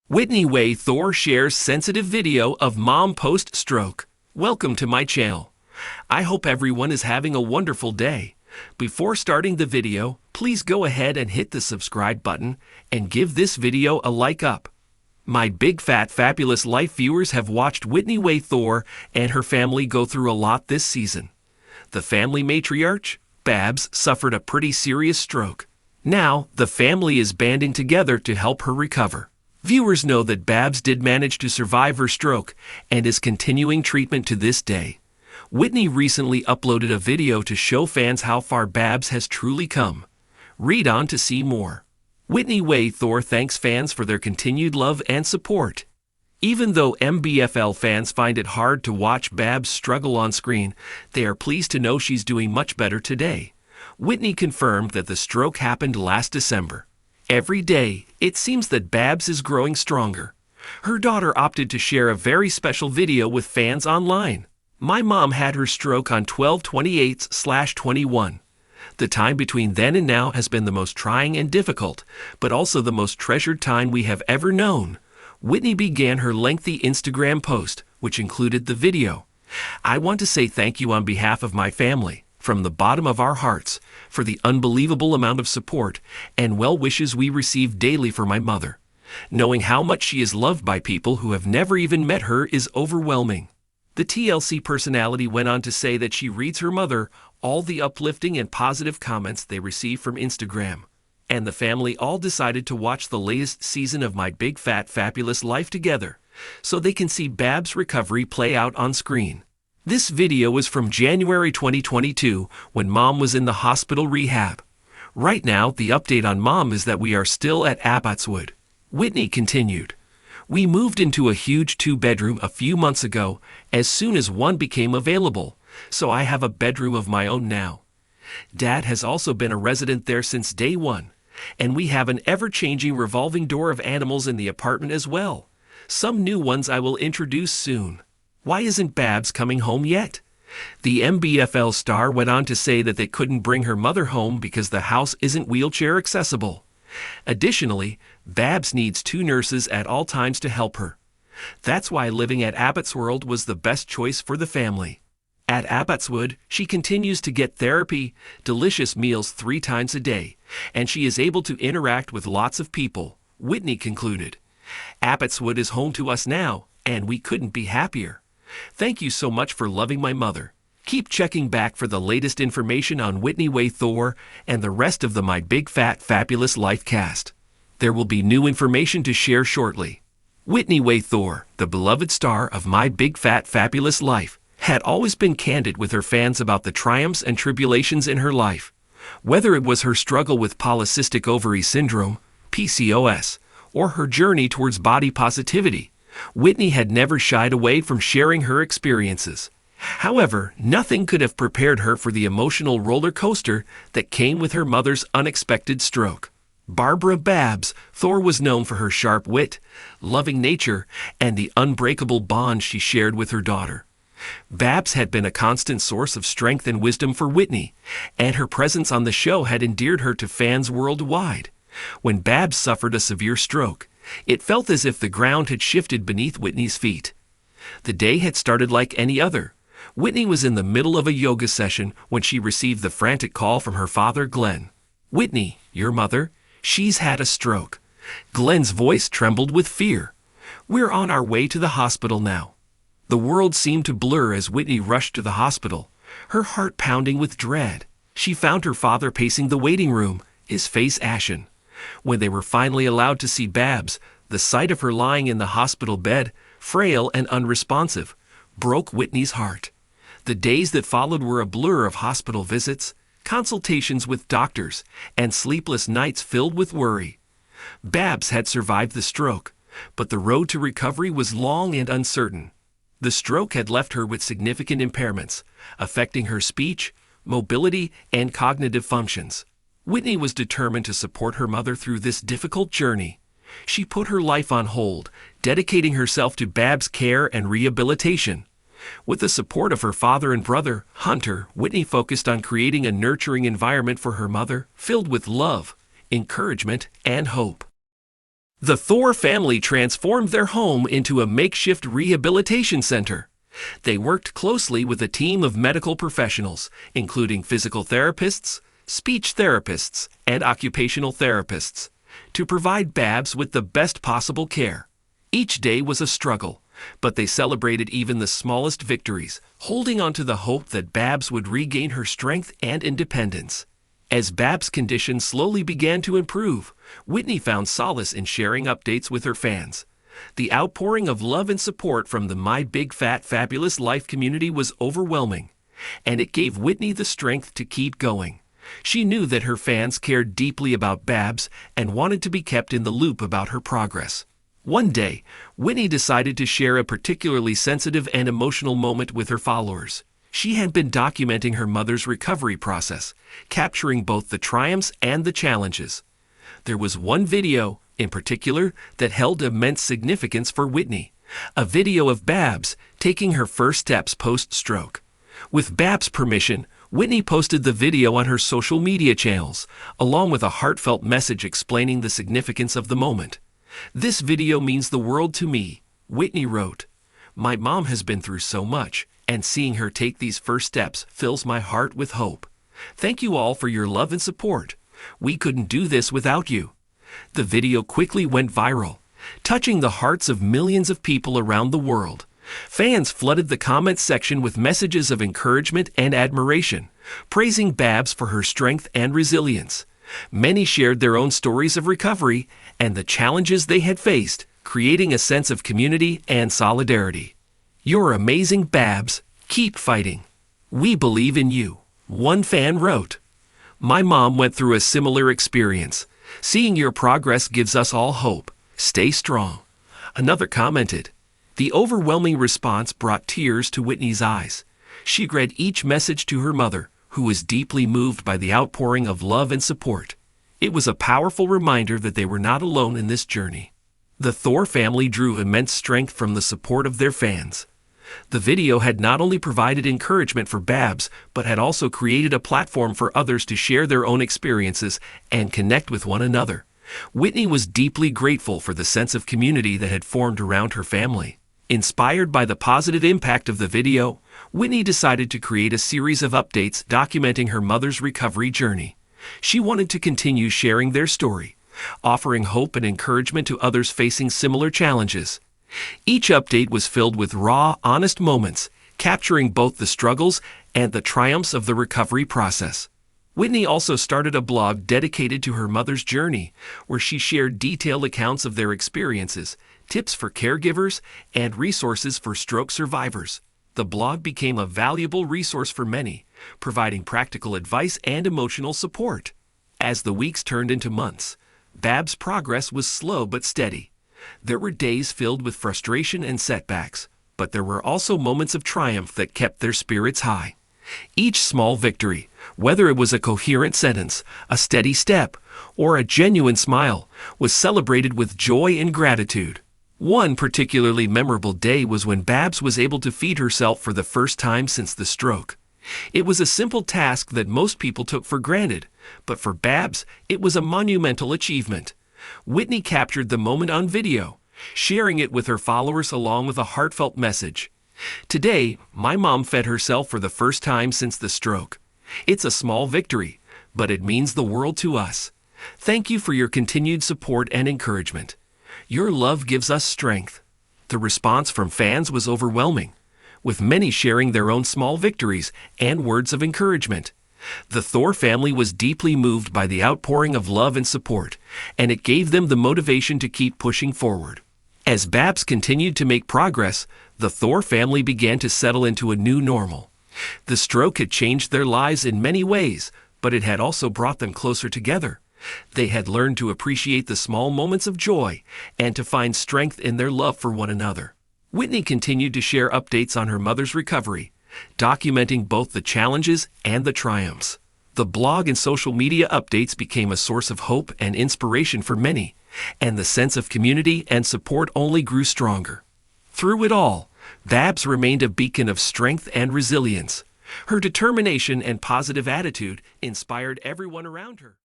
Whitney Thor shares sensitive video of mom post-stroke. Welcome to my channel. I hope everyone is having a wonderful day. Before starting the video, please go ahead and hit the subscribe button and give this video a like up. My big fat fabulous life viewers have watched Whitney Thor and her family go through a lot this season. The family matriarch, Babs, suffered a pretty serious stroke. Now, the family is banding together to help her recover. Viewers know that Babs did manage to survive her stroke and is continuing treatment to this day. Whitney recently uploaded a video to show fans how far Babs has truly come. Read on to see more. Whitney Thor thanks fans for their continued love and support. Even though MBFFL fans find it hard to watch Babs struggle on screen, they are pleased to know she's doing much better today. Whitney confirmed that the stroke happened last December. Every day, it seems that Babs is growing stronger. Her daughter opted to share a very special video with fans online. My mom had her stroke on 12/28/21. The time between then and now has been the most trying and difficult, but also the most treasured time we have ever known. Whitney began her lengthy Instagram post, which included the video. I want to say thank you on behalf of my family, from the bottom of our hearts, for the unbelievable amount of support and well wishes we receive daily for my mother. Knowing how much she is loved by people who have never even met her is overwhelming. The TLC personality went on to say that she reads her mother all the uplifting and positive comments they receive from Instagram. And the family all decided to watch the latest season of My Big Fat Fabulous Life together, so they can see Babs' recovery play out on screen. This video was from January 2022, when Mom was in the hospital rehab. Right now, the update on Mom is that we are still at Abbotswood. Whitney continued, "We moved into a huge 2-bedroom a few months ago, as soon as one became available, so I have a bedroom of my own now. Dad has also been a resident there since day one, and we have an ever-changing revolving door of animals in the apartment as well. Some new ones I will introduce soon. Why isn't Babs coming home yet?" The MBFFL star went on to say that they couldn't bring her mother home because the house isn't wheelchair accessible. Additionally, Babs needs 2 nurses at all times to help her. That's why living at Abbotswood was the best choice for the family. At Abbotswood, she continues to get therapy, delicious meals 3 times a day, and she is able to interact with lots of people, Whitney concluded. "Abbotswood is home to us now, and we couldn't be happier. Thank you so much for loving my mother." Keep checking back for the latest information on Whitney Thor and the rest of the My Big Fat Fabulous Life cast. There will be new information to share shortly. Whitney Thor, the beloved star of My Big Fat Fabulous Life, had always been candid with her fans about the triumphs and tribulations in her life. Whether it was her struggle with polycystic ovary syndrome, PCOS, or her journey towards body positivity, Whitney had never shied away from sharing her experiences. However, nothing could have prepared her for the emotional roller coaster that came with her mother's unexpected stroke. Barbara Babs Thor was known for her sharp wit, loving nature, and the unbreakable bond she shared with her daughter. Babs had been a constant source of strength and wisdom for Whitney, and her presence on the show had endeared her to fans worldwide. When Babs suffered a severe stroke, it felt as if the ground had shifted beneath Whitney's feet. The day had started like any other. Whitney was in the middle of a yoga session when she received the frantic call from her father, Glenn. "Whitney, your mother, she's had a stroke." Glenn's voice trembled with fear. "We're on our way to the hospital now." The world seemed to blur as Whitney rushed to the hospital, her heart pounding with dread. She found her father pacing the waiting room, his face ashen. When they were finally allowed to see Babs, the sight of her lying in the hospital bed, frail and unresponsive, broke Whitney's heart. The days that followed were a blur of hospital visits, consultations with doctors, and sleepless nights filled with worry. Babs had survived the stroke, but the road to recovery was long and uncertain. The stroke had left her with significant impairments, affecting her speech, mobility, and cognitive functions. Whitney was determined to support her mother through this difficult journey. She put her life on hold, dedicating herself to Babs' care and rehabilitation. With the support of her father and brother, Hunter, Whitney focused on creating a nurturing environment for her mother, filled with love, encouragement, and hope. The Thor family transformed their home into a makeshift rehabilitation center. They worked closely with a team of medical professionals, including physical therapists, speech therapists, and occupational therapists, to provide Babs with the best possible care. Each day was a struggle, but they celebrated even the smallest victories, holding on to the hope that Babs would regain her strength and independence. As Babs' condition slowly began to improve, Whitney found solace in sharing updates with her fans. The outpouring of love and support from the My Big Fat Fabulous Life community was overwhelming, and it gave Whitney the strength to keep going. She knew that her fans cared deeply about Babs and wanted to be kept in the loop about her progress. One day, Whitney decided to share a particularly sensitive and emotional moment with her followers. She had been documenting her mother's recovery process, capturing both the triumphs and the challenges. There was one video, in particular, that held immense significance for Whitney, a video of Babs taking her first steps post-stroke. With Babs' permission, Whitney posted the video on her social media channels, along with a heartfelt message explaining the significance of the moment. "This video means the world to me," Whitney wrote. "My mom has been through so much, and seeing her take these first steps fills my heart with hope. Thank you all for your love and support. We couldn't do this without you." The video quickly went viral, touching the hearts of millions of people around the world. Fans flooded the comments section with messages of encouragement and admiration, praising Babs for her strength and resilience. Many shared their own stories of recovery and the challenges they had faced, creating a sense of community and solidarity. "You're amazing, Babs. Keep fighting. We believe in you," one fan wrote. "My mom went through a similar experience. Seeing your progress gives us all hope. Stay strong," another commented. The overwhelming response brought tears to Whitney's eyes. She read each message to her mother, who was deeply moved by the outpouring of love and support. It was a powerful reminder that they were not alone in this journey. The Thor family drew immense strength from the support of their fans. The video had not only provided encouragement for Babs, but had also created a platform for others to share their own experiences and connect with one another. Whitney was deeply grateful for the sense of community that had formed around her family. Inspired by the positive impact of the video, Whitney decided to create a series of updates documenting her mother's recovery journey. She wanted to continue sharing their story, offering hope and encouragement to others facing similar challenges. Each update was filled with raw, honest moments, capturing both the struggles and the triumphs of the recovery process. Whitney also started a blog dedicated to her mother's journey, where she shared detailed accounts of their experiences, tips for caregivers, and resources for stroke survivors. The blog became a valuable resource for many, providing practical advice and emotional support. As the weeks turned into months, Babs' progress was slow but steady. There were days filled with frustration and setbacks, but there were also moments of triumph that kept their spirits high. Each small victory, whether it was a coherent sentence, a steady step, or a genuine smile, was celebrated with joy and gratitude. One particularly memorable day was when Babs was able to feed herself for the first time since the stroke. It was a simple task that most people took for granted, but for Babs, it was a monumental achievement. Whitney captured the moment on video, sharing it with her followers along with a heartfelt message. "Today, my mom fed herself for the first time since the stroke. It's a small victory, but it means the world to us. Thank you for your continued support and encouragement. Your love gives us strength." The response from fans was overwhelming, with many sharing their own small victories and words of encouragement. The Thor family was deeply moved by the outpouring of love and support, and it gave them the motivation to keep pushing forward. As Babs continued to make progress, the Thor family began to settle into a new normal. The stroke had changed their lives in many ways, but it had also brought them closer together. They had learned to appreciate the small moments of joy and to find strength in their love for one another. Whitney continued to share updates on her mother's recovery, documenting both the challenges and the triumphs. The blog and social media updates became a source of hope and inspiration for many, and the sense of community and support only grew stronger. Through it all, Babs remained a beacon of strength and resilience. Her determination and positive attitude inspired everyone around her.